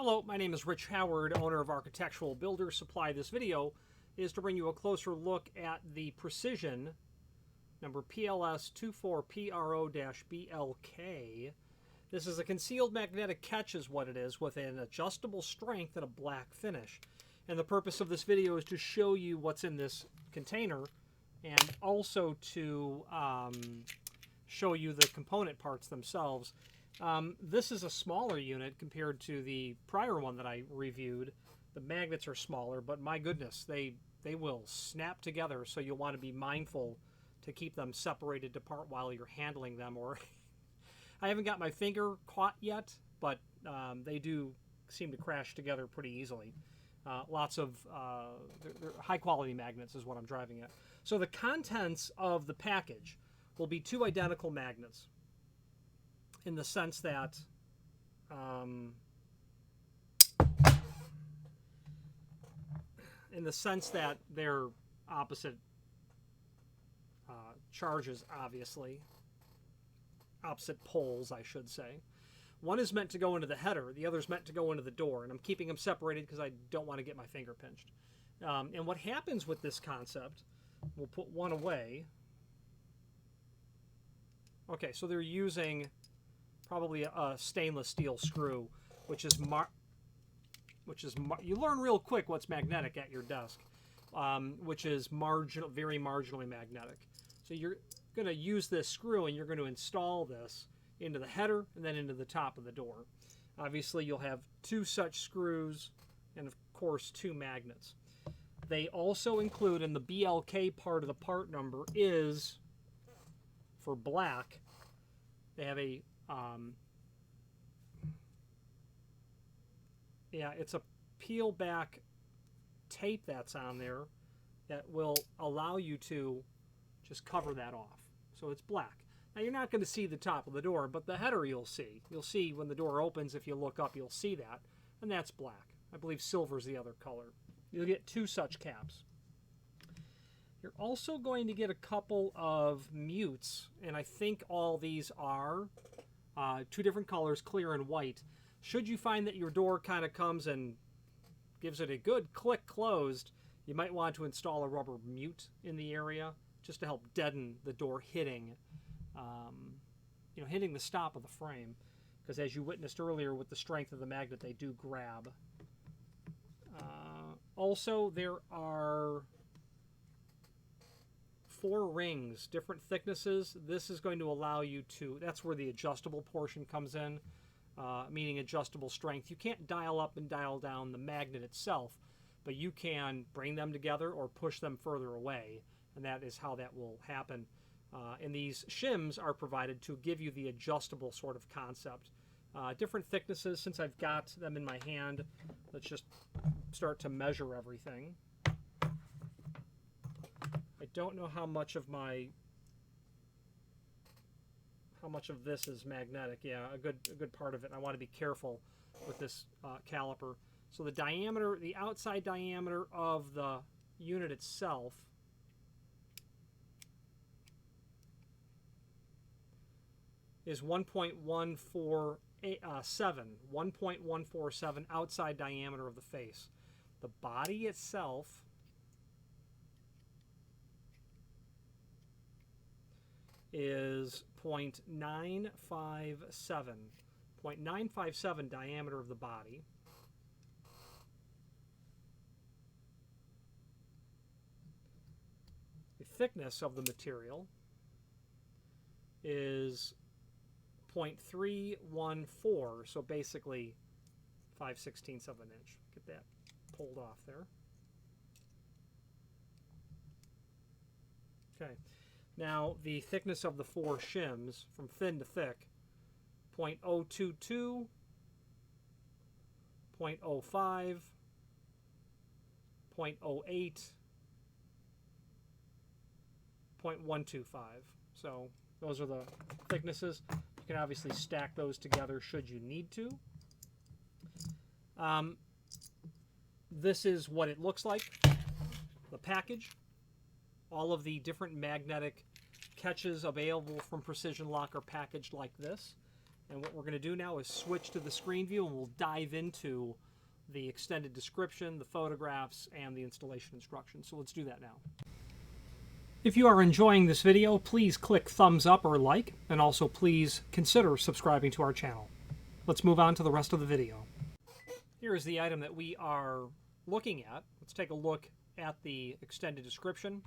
Hello, my name is Rich Howard, owner of Architectural Builder Supply. This video is to bring you a closer look at the Precision number PLS24PRO BLK. This is a concealed magnetic catch is what it is, with an adjustable strength and a black finish. And the purpose of this video is to show you what's in this container and also to show you the component parts themselves. This is a smaller unit compared to the prior one that I reviewed. The magnets are smaller, but my goodness, they will snap together, so you'll want to be mindful to keep them separated apart while you're handling them. Or I haven't got my finger caught yet, but they do seem to crash together pretty easily. Lots of they're high-quality magnets is what I'm driving at. So the contents of the package will be two identical magnets, in the sense that they're opposite charges, obviously. Opposite poles, I should say. One is meant to go into the header, the other is meant to go into the door, and I'm keeping them separated because I don't want to get my finger pinched. And what happens with this concept, we'll put one away. Okay, so they're using probably a stainless steel screw, which is you learn real quick what's magnetic at your desk, which is very marginally magnetic. So you're going to use this screw and you're going to install this into the header and then into the top of the door. Obviously, you'll have two such screws and, of course, two magnets. They also include, in the BLK part of the part number is for black, they have a it's a peel back tape that's on there that will allow you to just cover that off. So it's black. Now you're not going to see the top of the door, but the header you'll see. You'll see when the door opens, if you look up, you'll see that. And that's black. I believe silver is the other color. You'll get two such caps. You're also going to get a couple of mutes, and I think all these are two different colors, clear and white. Should you find that your door kind of comes and gives it a good click closed, you might want to install a rubber mute in the area just to help deaden the door hitting, hitting the stop of the frame. Because as you witnessed earlier with the strength of the magnet, they do grab. Also, there are 4 rings, different thicknesses. This is going to allow you to, that's where the adjustable portion comes in, meaning adjustable strength. You can't dial up and dial down the magnet itself, but you can bring them together or push them further away, and that is how that will happen. And these shims are provided to give you the adjustable sort of concept. Different thicknesses. Since I've got them in my hand, let's just start to measure everything. I don't know how much of this is magnetic. Yeah, a good part of it. I want to be careful with this caliper. So the diameter, the outside diameter of the unit itself is 1.147 outside diameter of the face. The body itself is 0.957 diameter of the body. The thickness of the material is 0.314, so basically 5/16 of an inch. Get that pulled off there. Okay. Now, the thickness of the 4 shims, from thin to thick, 0.022, 0.05, 0.08, 0.125. So those are the thicknesses. You can obviously stack those together should you need to. This is what it looks like, the package. All of the different magnetic catches available from Precision Lock are packaged like this. And what we're going to do now is switch to the screen view, and we'll dive into the extended description, the photographs, and the installation instructions. So let's do that now. If you are enjoying this video, please click thumbs up or like, and also please consider subscribing to our channel. Let's move on to the rest of the video. Here is the item that we are looking at. Let's take a look at the extended description.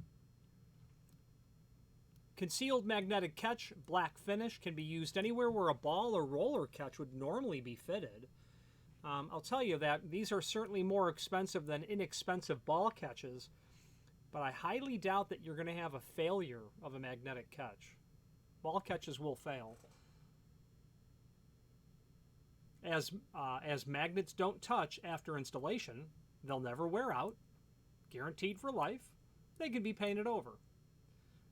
Concealed magnetic catch, black finish, can be used anywhere where a ball or roller catch would normally be fitted. I'll tell you that these are certainly more expensive than inexpensive ball catches, but I highly doubt that you're going to have a failure of a magnetic catch. Ball catches will fail. As magnets don't touch after installation, they'll never wear out, guaranteed for life. They can be painted over.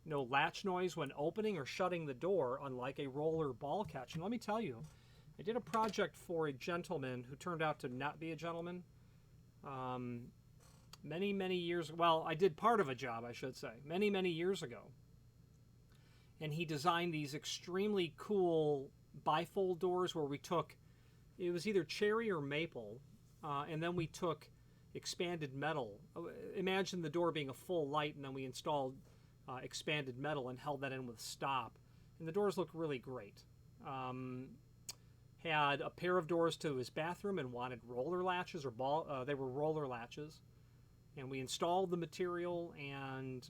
No latch noise when opening or shutting the door, unlike a roller ball catch. And let me tell you, I did a project for a gentleman who turned out to not be a gentleman. Many years, well, I did part of a job, I should say, many years ago. And he designed these extremely cool bifold doors where we took, it was either cherry or maple, and then we took expanded metal. Imagine the door being a full light, and then we installed expanded metal and held that in with stop. And the doors look really great. Had a pair of doors to his bathroom and wanted roller latches, or they were roller latches. And we installed the material, and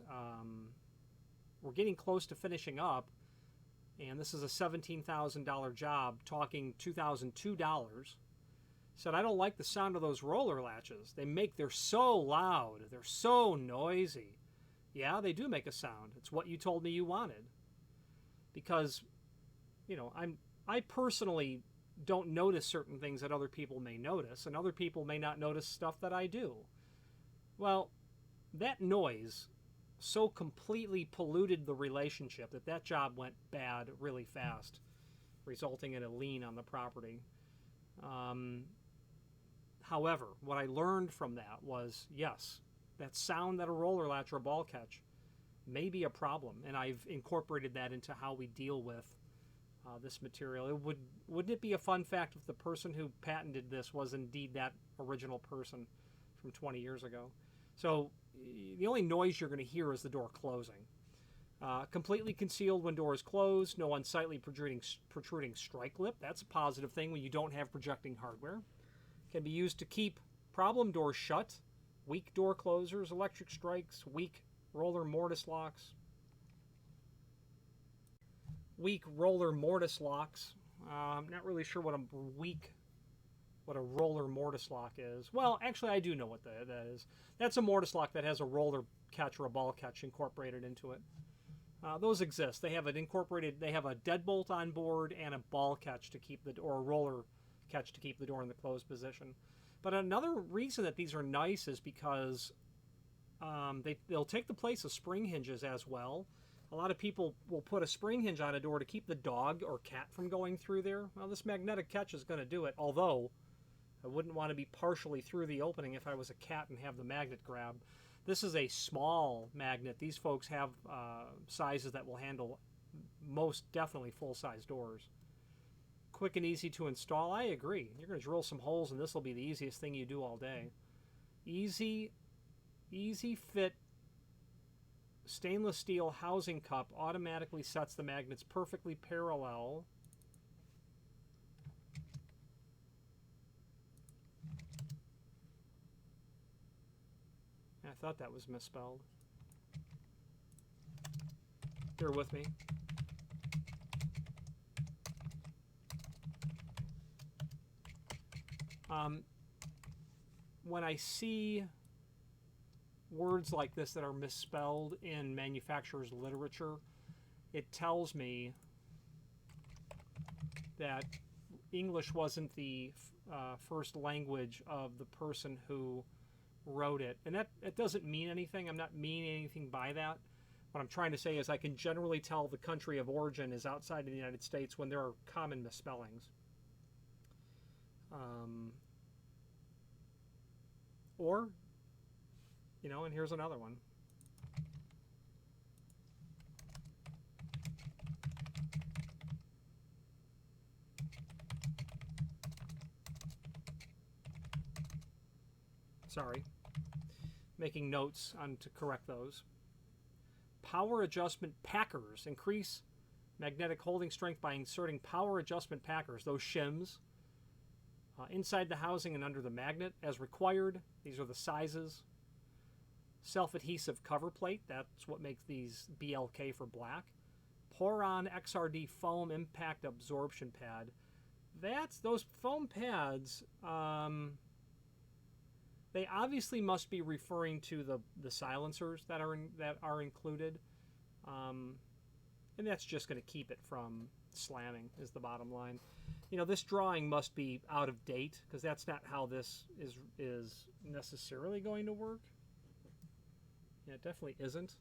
we're getting close to finishing up. And this is a $17,000 job, talking $2,002. Said, I don't like the sound of those roller latches. They're so loud. They're so noisy. Yeah, they do make a sound. It's what you told me you wanted. Because, you know, I personally don't notice certain things that other people may notice, and other people may not notice stuff that I do. Well, that noise so completely polluted the relationship that job went bad really fast, resulting in a lien on the property. However, what I learned from that was, yes, that sound that a roller latch or a ball catch may be a problem, and I've incorporated that into how we deal with this material. Wouldn't it be a fun fact if the person who patented this was indeed that original person from 20 years ago? So the only noise you're going to hear is the door closing. Completely concealed when door is closed. No unsightly protruding strike lip. That's a positive thing when you don't have projecting hardware. Can be used to keep problem doors shut. Weak door closers, electric strikes, weak roller mortise locks. Weak roller mortise locks. I'm not really sure what a roller mortise lock is. Well, actually, I do know what that is. That's a mortise lock that has a roller catch or a ball catch incorporated into it. Those exist. They have it incorporated. They have a deadbolt on board and a ball catch to keep or a roller catch to keep the door in the closed position. But another reason that these are nice is because they'll take the place of spring hinges as well. A lot of people will put a spring hinge on a door to keep the dog or cat from going through there. Well, this magnetic catch is going to do it, although I wouldn't want to be partially through the opening if I was a cat and have the magnet grab. This is a small magnet. These folks have sizes that will handle most definitely full-size doors. Quick and easy to install. I agree. You're going to drill some holes, and this will be the easiest thing you do all day. Easy fit stainless steel housing cup automatically sets the magnets perfectly parallel. I thought that was misspelled. Bear with me. When I see words like this that are misspelled in manufacturer's literature, it tells me that English wasn't the first language of the person who wrote it. And that doesn't mean anything. I'm not meaning anything by that. What I'm trying to say is I can generally tell the country of origin is outside of the United States when there are common misspellings. Or, you know, and here's another one. Sorry. Making notes on to correct those. Power adjustment packers. Increase magnetic holding strength by inserting power adjustment packers, those shims, inside the housing and under the magnet as required. These are the sizes. Self-adhesive cover plate. That's what makes these BLK for black. Pour-on XRD foam impact absorption pad. Those foam pads. They obviously must be referring to the silencers that are included, and that's just going to keep it from slamming. Is the bottom line. You know, this drawing must be out of date because that's not how this is necessarily going to work. Yeah, it definitely isn't.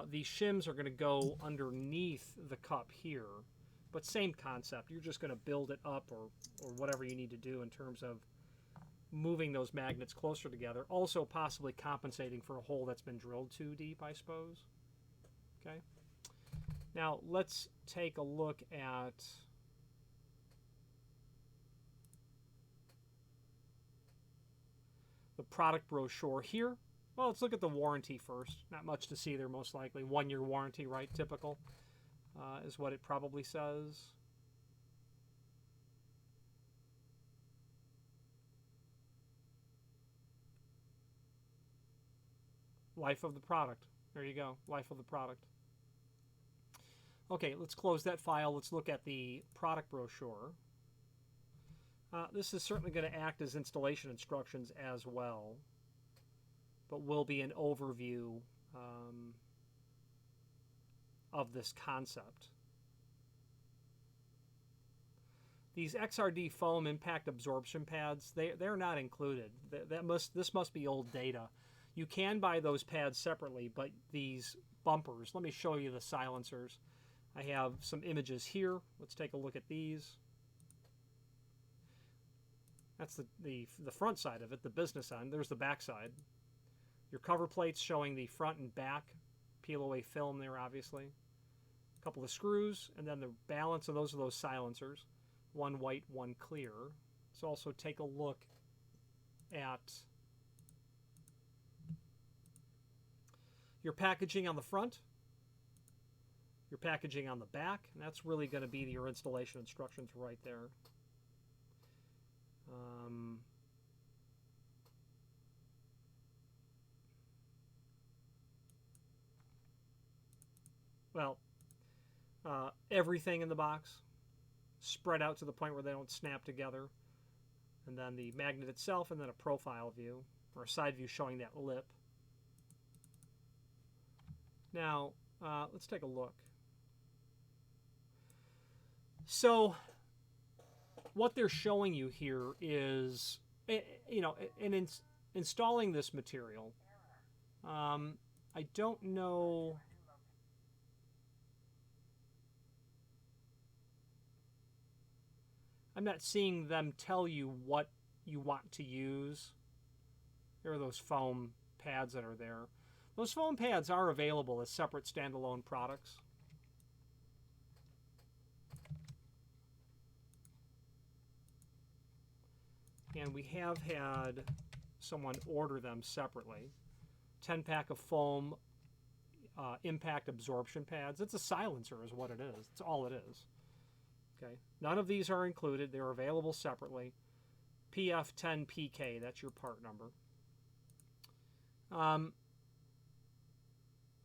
These shims are going to go underneath the cup here, but same concept. You're just going to build it up or whatever you need to do in terms of moving those magnets closer together. Also possibly compensating for a hole that's been drilled too deep, I suppose. Okay. Now let's take a look at the product brochure here. Well, let's look at the warranty first. Not much to see there, most likely. 1-year warranty, right? Typical is what it probably says. Life of the product. There you go. Life of the product. Okay, let's close that file. Let's look at the product brochure. This is certainly going to act as installation instructions as well, but will be an overview of this concept. These XRD foam impact absorption pads, they're not included. This must be old data. You can buy those pads separately, but these bumpers, let me show you the silencers. I have some images here. Let's take a look at these. That's the front side of it, the business end. There's the back side. Your cover plates showing the front and back peel away film there, obviously. A couple of screws, and then the balance of those are those silencers. One white, one clear. Let's also take a look at your packaging on the front, your packaging on the back, and that's really going to be your installation instructions right there. Everything in the box spread out to the point where they don't snap together, and then the magnet itself, and then a profile view or a side view showing that lip. Now let's take a look. So what they're showing you here is, you know, installing this material. I don't know. I'm not seeing them tell you what you want to use. There are those foam pads that are there. Those foam pads are available as separate standalone products. And we have had someone order them separately. 10-pack of foam impact absorption pads. It's a silencer is what it is. It's all it is. Okay. None of these are included. They're available separately. PF10PK, that's your part number.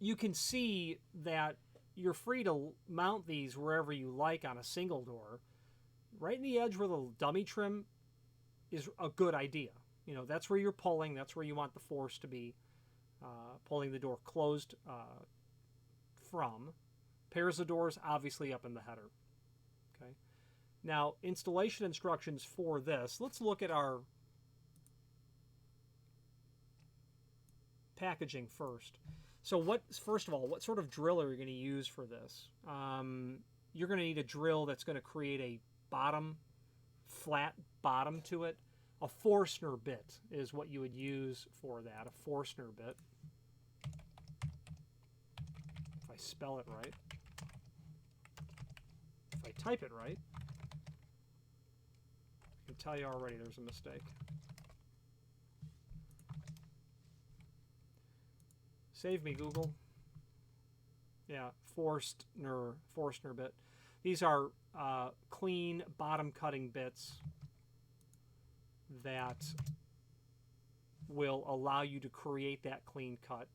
You can see that you're free to mount these wherever you like on a single door. Right in the edge where the dummy trim is a good idea. You know, that's where you're pulling. That's where you want the force to be pulling the door closed from. Pairs of doors obviously up in the header. Okay. Now, installation instructions for this. Let's look at our packaging first. So first of all, what sort of drill are you going to use for this? You're going to need a drill that's going to create a flat bottom to it. A Forstner bit is what you would use for that, a Forstner bit. If I spell it right. If I type it right, I can tell you already there's a mistake. Save me, Google. Yeah, Forstner bit. These are clean bottom cutting bits that will allow you to create that clean cut.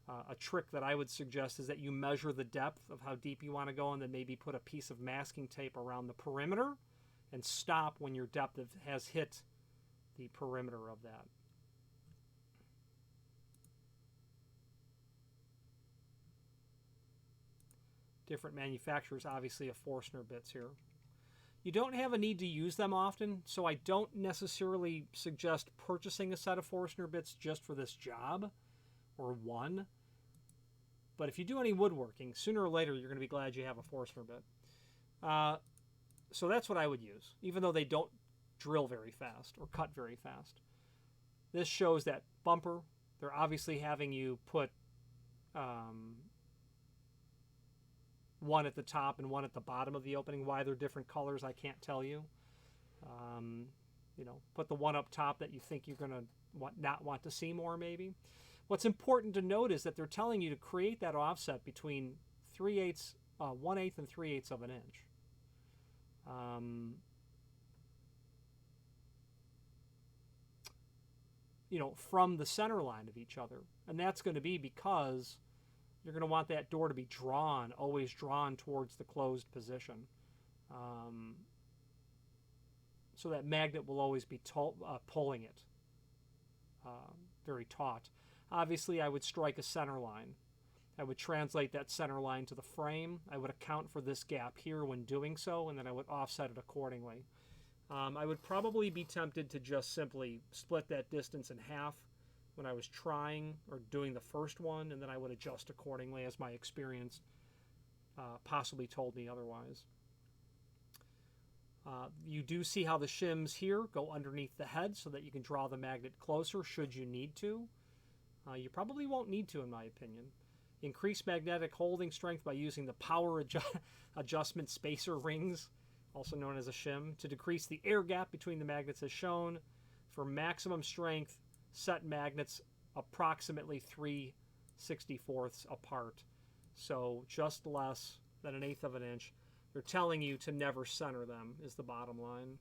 A trick that I would suggest is that you measure the depth of how deep you want to go and then maybe put a piece of masking tape around the perimeter and stop when your depth has hit the perimeter of that. Different manufacturers, obviously, of Forstner bits here. You don't have a need to use them often, so I don't necessarily suggest purchasing a set of Forstner bits just for this job, or one. But if you do any woodworking, sooner or later you're going to be glad you have a Forstner bit. So that's what I would use, even though they don't drill very fast or cut very fast. This shows that bumper. They're obviously having you put one at the top and one at the bottom of the opening. Why they're different colors, I can't tell you. You know, put the one up top that you think you're going to not want to see more, maybe. What's important to note is that they're telling you to create that offset between 1/8 and 3/8 of an inch. You know, from the center line of each other. And that's going to be because you're going to want that door to be drawn, always drawn towards the closed position. So that magnet will always be pulling it very taut. Obviously, I would strike a center line. I would translate that center line to the frame. I would account for this gap here when doing so, and then I would offset it accordingly. I would probably be tempted to just simply split that distance in half when I was trying or doing the first one, and then I would adjust accordingly as my experience possibly told me otherwise. You do see how the shims here go underneath the head so that you can draw the magnet closer should you need to. You probably won't need to, in my opinion. Increase magnetic holding strength by using the power adjustment spacer rings, also known as a shim, to decrease the air gap between the magnets as shown. For maximum strength, set magnets approximately 3/64 apart. So just less than 1/8 of an inch. They're telling you to never center them is the bottom line.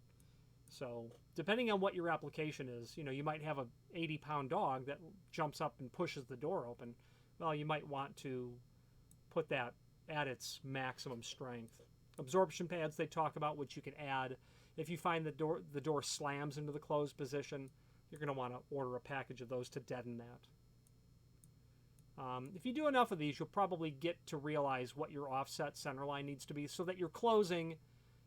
So depending on what your application is, you know, you might have a 80-pound dog that jumps up and pushes the door open. Well, you might want to put that at its maximum strength. Absorption pads they talk about, which you can add. If you find the door slams into the closed position, you're going to want to order a package of those to deaden that. If you do enough of these, you'll probably get to realize what your offset center line needs to be so that you're closing,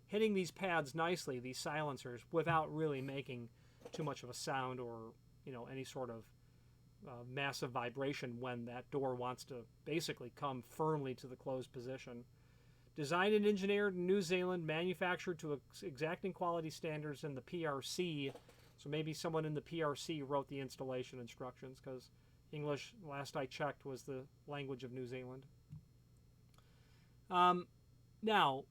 hitting these pads nicely, these silencers, without really making too much of a sound or, you know, any sort of massive vibration when that door wants to basically come firmly to the closed position. Designed and engineered in New Zealand, manufactured to exacting quality standards in the PRC. So maybe someone in the PRC wrote the installation instructions, because English, last I checked, was the language of New Zealand. Now,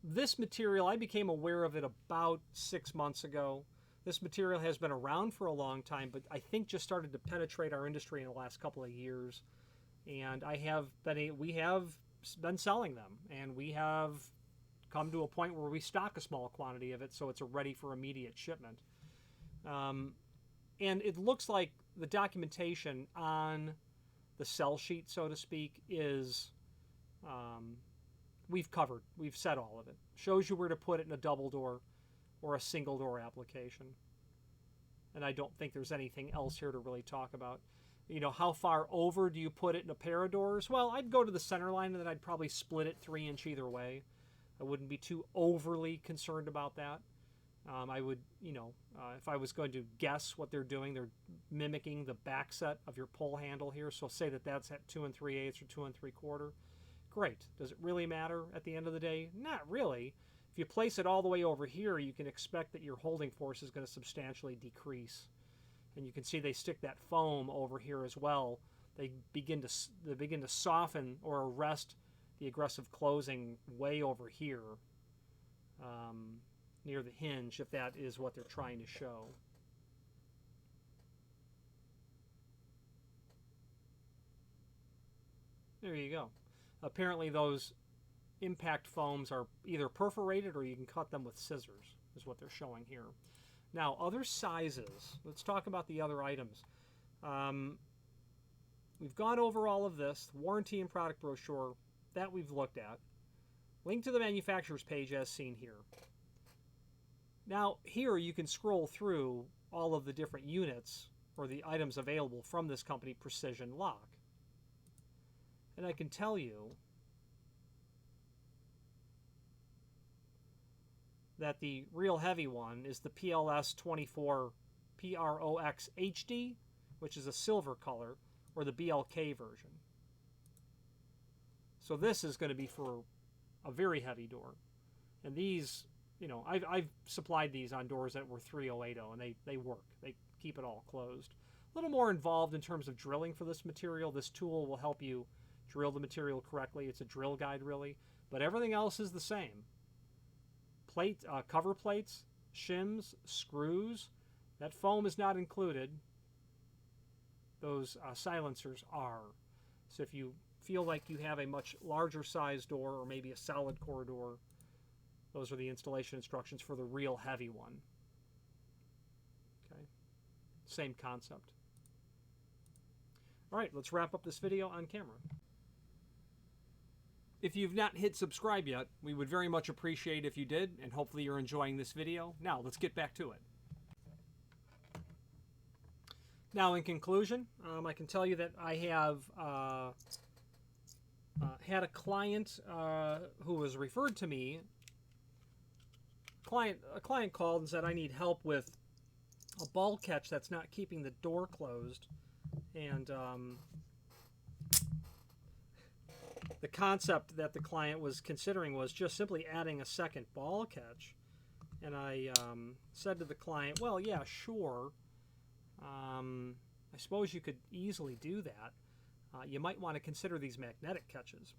this material, I became aware of it about 6 months ago. This material has been around for a long time, but I think just started to penetrate our industry in the last couple of years. And we have been selling them, and we have come to a point where we stock a small quantity of it, so it's ready for immediate shipment. And it looks like the documentation on the sell sheet, so to speak, is we've said all of it. Shows you where to put it in a double door or a single door application. And I don't think there's anything else here to really talk about. You know, how far over do you put it in a pair of doors? Well, I'd go to the center line and then I'd probably split it 3 inch either way. I wouldn't be too overly concerned about that. I would, you know, if I was going to guess what they're doing, they're mimicking the back set of your pull handle here. So say that that's at 2 3/8 or 2 3/4. Great. Does it really matter at the end of the day? Not really. If you place it all the way over here, you can expect that your holding force is going to substantially decrease. And you can see they stick that foam over here as well. They begin to soften or arrest the aggressive closing way over here. Near the hinge, if that is what they're trying to show. There you go. Apparently those impact foams are either perforated or you can cut them with scissors, is what they're showing here. Now, other sizes. Let's talk about the other items. We've gone over all of this, warranty and product brochure, that we've looked at. Link to the manufacturer's page as seen here. Now, here you can scroll through all of the different units or the items available from this company, Precision Lock. And I can tell you that the real heavy one is the PLS24PRO HD, which is a silver color, or the BLK version. So this is going to be for a very heavy door. And these, you know, I've supplied these on doors that were 3080, and they work. They keep it all closed. A little more involved in terms of drilling for this material. This tool will help you drill the material correctly. It's a drill guide, really. But everything else is the same. Cover plates, shims, screws. That foam is not included. Those silencers are. So if you feel like you have a much larger size door or maybe a solid core door, those are the installation instructions for the real heavy one. Okay, same concept. All right, let's wrap up this video on camera. If you've not hit subscribe yet, we would very much appreciate if you did, and hopefully you're enjoying this video. Now, let's get back to it. Now, in conclusion, I can tell you that I have had a client who was referred to me. A client called and said, I need help with a ball catch that's not keeping the door closed. And the concept that the client was considering was just simply adding a second ball catch. And I said to the client, well, yeah, sure. I suppose you could easily do that. You might want to consider these magnetic catches.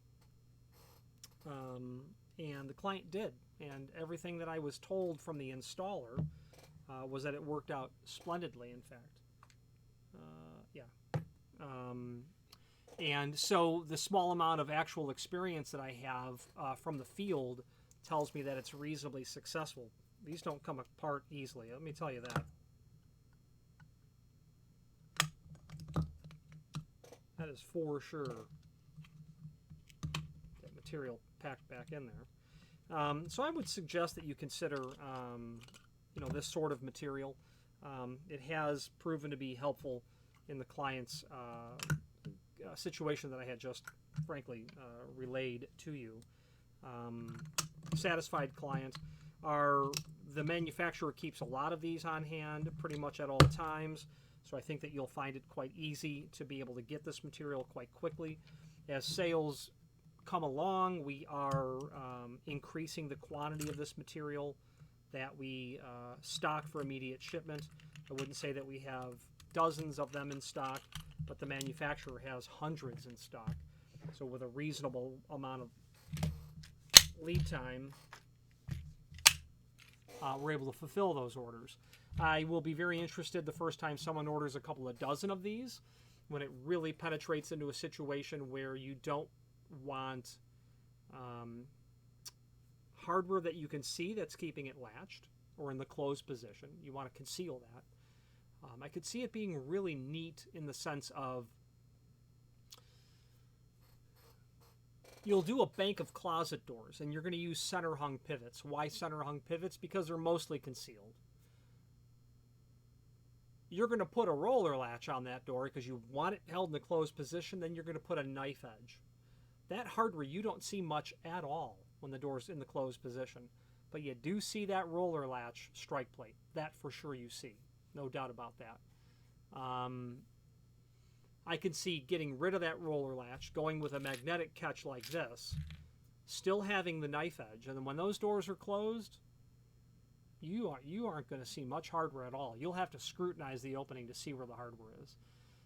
And the client did. And everything that I was told from the installer was that it worked out splendidly, in fact. And so the small amount of actual experience that I have from the field tells me that it's reasonably successful. These don't come apart easily, let me tell you that. That is for sure. That material packed back in there. So I would suggest that you consider, you know, this sort of material. It has proven to be helpful in the client's situation that I had just, frankly, relayed to you. Satisfied client. The manufacturer keeps a lot of these on hand pretty much at all times. So I think that you'll find it quite easy to be able to get this material quite quickly. As sales come along, we are increasing the quantity of this material that we stock for immediate shipment. I wouldn't say that we have dozens of them in stock, but the manufacturer has hundreds in stock. So with a reasonable amount of lead time, we're able to fulfill those orders. I will be very interested the first time someone orders a couple of dozen of these, when it really penetrates into a situation where you don't want hardware that you can see that's keeping it latched or in the closed position. You want to conceal that. I could see it being really neat in the sense of you'll do a bank of closet doors and you're going to use center hung pivots. Why center hung pivots? Because they're mostly concealed. You're going to put a roller latch on that door because you want it held in the closed position, then you're going to put a knife edge. That hardware you don't see much at all when the door's in the closed position, but you do see that roller latch strike plate. That for sure you see. No doubt about that. I can see getting rid of that roller latch, going with a magnetic catch like this, still having the knife edge, and then when those doors are closed, you aren't going to see much hardware at all. You'll have to scrutinize the opening to see where the hardware is.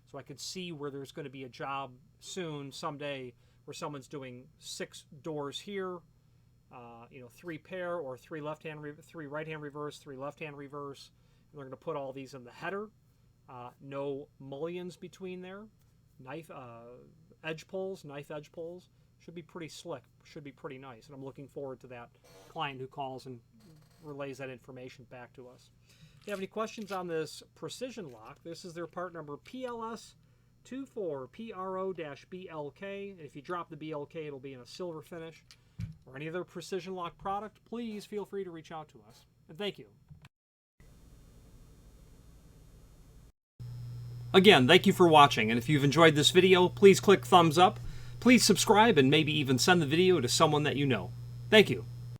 So I could see where there's going to be a job soon, someday, where someone's doing 6 doors here, 3 pair or 3 right-hand reverse, 3 left-hand reverse. And they're going to put all these in the header. No mullions between there. edge pulls, knife edge pulls. Should be pretty slick, should be pretty nice, and I'm looking forward to that client who calls and relays that information back to us. If you have any questions on this precision lock, this is their part number PLS24PRO BLK. If you drop the BLK, it'll be in a silver finish. Or any other precision lock product, please feel free to reach out to us. And thank you. Again, thank you for watching, and if you've enjoyed this video, please click thumbs up. Please subscribe and maybe even send the video to someone that you know. Thank you.